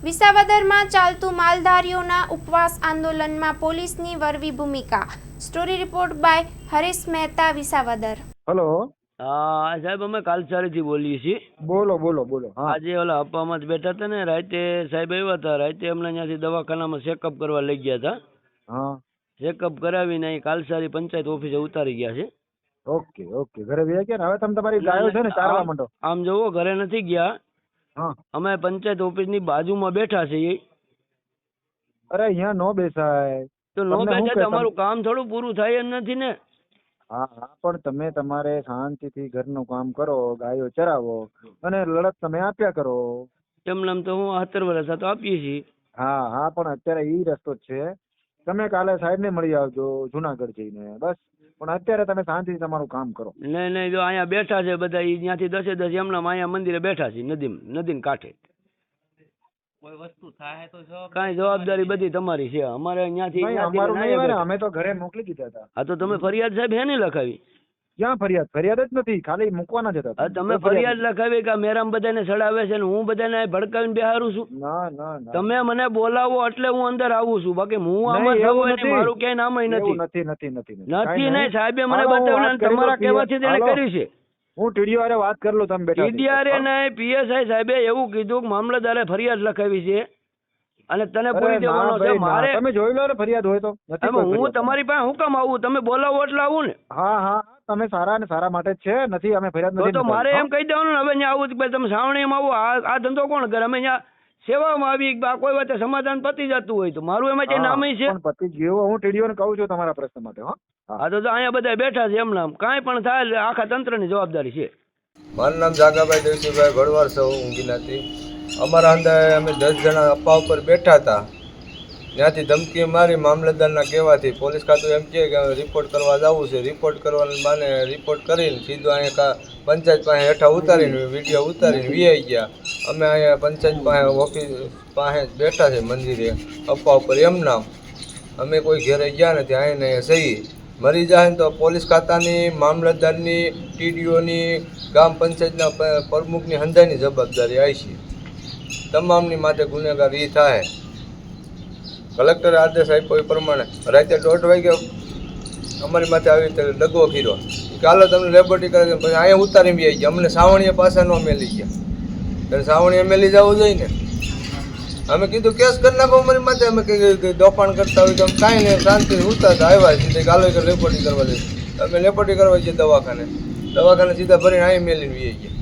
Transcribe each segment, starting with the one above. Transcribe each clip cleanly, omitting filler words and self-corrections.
વિસાવદરમાં ચાલતું માલધારીઓના ઉપવાસ આંદોલનમાં પોલીસની વરવી ભૂમિકા. Story report by Harish Mehta, Visavadar. Hello. હા સાહેબ, અમે કાલસારીથી બોલીએ છીએ. બોલો બોલો બોલો. હા, આજે ઓલા અપ્પામાં જ બેઠા હતા ને, રાતે સાહેબ આવ્યા હતા. રાતે અમને ત્યાંથી દવાખાનામાં ચેકઅપ કરવા લઈ ગયા હતા. હા, ચેકઅપ કરાવીને અહીં કાલસારી પંચાયત ઓફિસે ઉતારી ગયા છે. Okay okay. ઘરે વ્યા ગયા ને? હવે તમે તમારી ગાયો છે ને ચારવા માંડો. આમ જોવો, ઘરે નથી ગયા. હા, અમે પંચાયત ઓફિસની બાજુમાં બેઠા છીએ. અરે અહીંયા નો બેસાય. તો નો તમને શું બેઠા કે તો અમારું કામ થોડું પૂરું થાય એમ નથી ને. હા હા, પણ તમે તમારે શાંતિથી ઘરનું કામ કરો, ગાયો ચરાવો અને લડત તમે આપ્યા કરો. એમને આમ તો હું 17 વર્ષ તો આપીએ છીએ. હા હા, પણ અત્યારે ઈ રસ્તો જ છે. તમે કાલે સાહેબને મળી આવજો જુનાગઢ જઈને, બસ. પણ અત્યારે તમે શાંતિથી તમારું કામ કરો. નહીં નહીં, જો અહીંયા બેઠા છે બધા, ઈ ત્યાંથી 10 એમના અહીંયા મંદિરે બેઠા છે, નદીને કાંઠે. કોઈ વસ્તુ થાય તો કાંઈ જવાબદારી બધી તમારી છે. અમારે અહીંયાથી અમારું નહીં હોય ને, અમે તો ઘરે મોકલી દીધા હતા. હા, તો તમે ફરિયાદ સાહેબ હે નહીં લખાવી? ક્યાં ફરિયાદ? ફરિયાદ જ નથી, ખાલી મૂકવાના જ હતા. તમે ફરિયાદ લખાવી કે મેરામ બધાને સડાવે છે ને હું બધાને ભડકાવીને બેહારું છું? ના ના ના, તમે મને બોલાવો એટલે હું અંદર આવું છું, બાકી હું આમાં થવું નથી. મારું ક્યાંય નામ નથી. નથી નથી નથી નથી નહીં, સાહેબે મને બતાવ્યું, તમારા કહેવાથી તેને કર્યું છે. હું ટીડીઓ હારે વાત કર લઉં, તમે બેઠા. ટીડીઆરે નહીં, પીએસઆઈ સાહેબે એવું કીધું કે મામલતદારે ફરિયાદ લખાવી છે અને તને પૂરી દેવાનો છે. મારે તમે જોઈ લો ને, ફરિયાદ હોય તો. હું તમારી પાસે હું કામ આવું? તમે બોલાવો એટલે આવું ને. હા હા, તમે સારા ને સારા માટે જ છે. નથી, અમે ફરિયાદ નથી. તો મારે એમ કહી દેવાનું ને, હવે અહીંયા આવું કે તમે સાવણીમાં આવો, આ ધંધો કોણ કરે? અમે અહીંયા સેવામાં આવી, કોઈ વાત સમાધાન પતી જતું હોય તો મારું એમાં કઈ નામ છે. પણ પતિ ગયો. હું ટીડીઓ ને કહું છું તમારા પ્રશ્ન માટે. હા, તો અહીંયા બધા બેઠા છે એમ નામ. કાંઈ પણ થાય આખા તંત્રની જવાબદારી છે. મારું નામ જાગાભાઈ દેવસીભાઈ ભડવાર છે, ઊંઘીનાથી. અમારા અંદર અમે 10 જણા અપ્પા ઉપર બેઠા હતા. ત્યાંથી ધમકી મારી મામલતદારના કહેવાથી પોલીસ ખાતું એમ કહે કે રિપોર્ટ કરવા જવું છે. રિપોર્ટ કરવાને બાને રિપોર્ટ કરીને સીધું અહીંયા પંચાયત પાસે હેઠા ઉતારીને વિડીયો ઉતારીને વીઆઈ ગયા. અમે અહીંયા પંચાયત પાસે ઓફિસ પાસે જ બેઠા છે મંદિરે અપ્પા ઉપર એમ નામ. અમે કોઈ ઘેરે ગયા નથી. અહીંયા સહી મરી જાય ને તો પોલીસ ખાતાની, મામલતદારની, ટીડીઓની, ગામ પંચાયતના પ્રમુખની હંધાઈની જવાબદારી આવી છે. તમામની માટે ગુનેગાર એ થાય. કલેક્ટરે આદેશ આપ્યો એ પ્રમાણે રાતે 1:30 વાગે અમારી માથે આવી રીતે દગો કર્યો કે હાલો તમને લેબોરેટરી કરે. પછી અહીંયા ઉતારીને આવી ગયા. અમને સાવણીયા પાસે ન મેલી ગયા. ત્યારે સાવણીયા મેલી જવું જોઈએ ને. અમે કીધું કેસ કરી નાખો અમારી માથે. અમે કંઈ દોપાણ કરતા હોય તો અમે કાંઈ નહીં, શાંતિથી ઉતારતા આવ્યા સીધે ગાલો કે લેબોરેટરી કરવા દઈએ. અમે લેબોરેટરી કરવા જઈએ દવાખાને સીધા ભરીને અહીં મેલીને વી ગયા.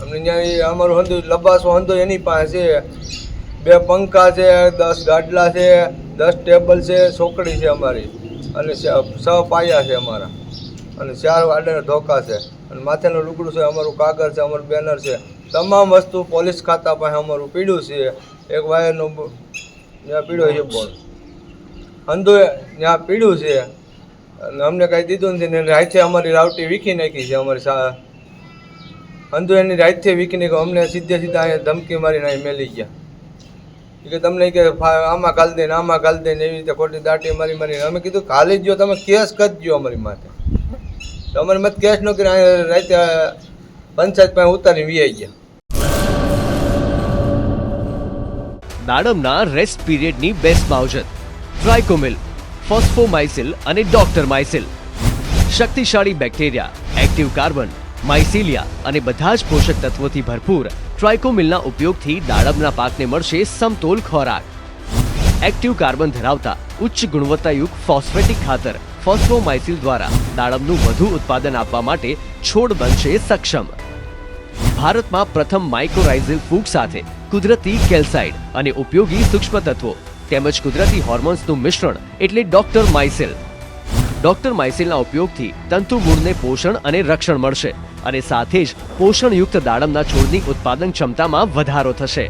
અમને ત્યાં અમારું હંધો લબાસો હંધો એની પાસે છે. 2 પંખા છે, 10 ગાડલા છે, 10 ટેબલ છે, સોકડી છે અમારી, અને 6 પાયા છે અમારા, અને 4 આડાના ધોકા છે, અને માથેનું લુગડું છે, અમારું કાગળ છે, અમારું બેનર છે. તમામ વસ્તુ પોલીસ ખાતા પાસે અમારું પીડ્યું છે. એક વાયરનું ત્યાં પીડ્યો છે, પણ અંધો ત્યાં પીડ્યું છે. અને અમને કાંઈ દીધું નથી ને. રાતે અમારી રાવટી વીખી નાખી છે. અમારી અંધો એની રાતથી વીખી નાખ્યો. અમને સીધે સીધા અહીંયા ધમકી મારીને અહીં મેલી ગયા કે તમને કે આમાં ગાલ દે ને આમાં ગાલ દે ને, એવી રીતે ખોટી દાટી મારીને. અમે કીધું ખાલી જ જો તમે કેસ કરજો અમારી માથે. તો અમારી મત કેસ ન કરી રાતે પંચાયત પાસે ઉતારીને વી ગયા. દાડમના રેસ્ટ પીરિયડની બેસ્ટ માવજત ટ્રાઇકોમિલ, ફોસ્ફોમાઇસિલ અને ડોક્ટર માઇસિલ. શક્તિશાળી બેક્ટેરિયા, એક્ટિવ કાર્બન, માઇસિલિયા અને બધા જ પોષક તત્વોથી ભરપૂર ટ્રાઇકોમિલના ઉપયોગથી દાડમના પાકને મળશે સમતોલ ખોરાક. એક્ટિવ કાર્બન ધરાવતા ઉચ્ચ ગુણવત્તાયુક્ત ફોસ્ફેટિક ખાતર ફોસ્ફોમાઇસિલ દ્વારા દાડમનું વધુ ઉત્પાદન આપવા માટે છોડ બનશે સક્ષમ. ભારતમાં પ્રથમ માઇક્રોરાઇઝલ ફૂગ સાથે કુદરતી કેલ્સાઇડ અને ઉપયોગી સૂક્ષ્મ તત્વો તેમજ કુદરતી હોર્મોન્સનું મિશ્રણ એટલે ડોક્ટર માઇસિલ. ડોક્ટર માઇસિલના ઉપયોગથી તંતુ મૂળને પોષણ અને રક્ષણ મળશે અને સાથે જ પોષણયુક્ત દાડમના છોડની ઉત્પાદન ક્ષમતામાં વધારો થશે.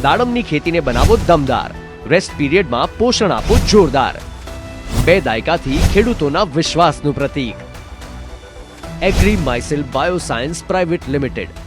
દાડમની ખેતીને બનાવો દમદાર, રેસ્ટ પીરિયડમાં પોષણ આપો જોરદાર. 2 દાયકાથી ખેડૂતોના વિશ્વાસનું પ્રતીક. Agri Mycil Bioscience private limited.